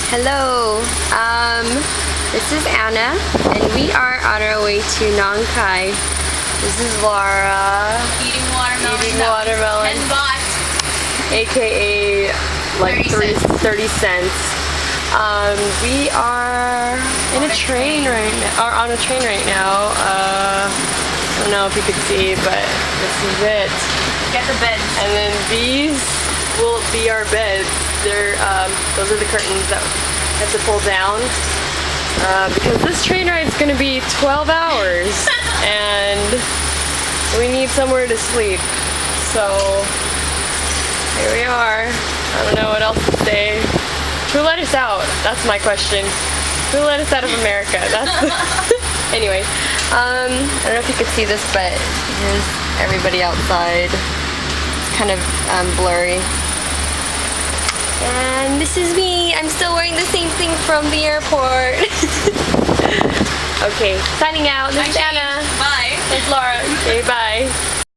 Hello, this is Anna, and we are on our way to Nong Khai. This is Laura. Eating watermelon. Eating watermelon. 10 baht. AKA like 30 cents. We are in a train right now, or on a train right now. I don't know if you could see, but this is it. Get the bed. And then these will be our beds. Those are the curtains that I have to pull down because this train ride is going to be 12 hours and we need somewhere to sleep. So here we are. I don't know what else to say. Who let us out? That's my question. Who let us out of America? That's anyway. I don't know if you could see this, but here's everybody outside. It's kind of blurry. And this is me. I'm still wearing the same thing from the airport. Okay, signing out. This is Anna. Bye. It's Laura. Okay, bye.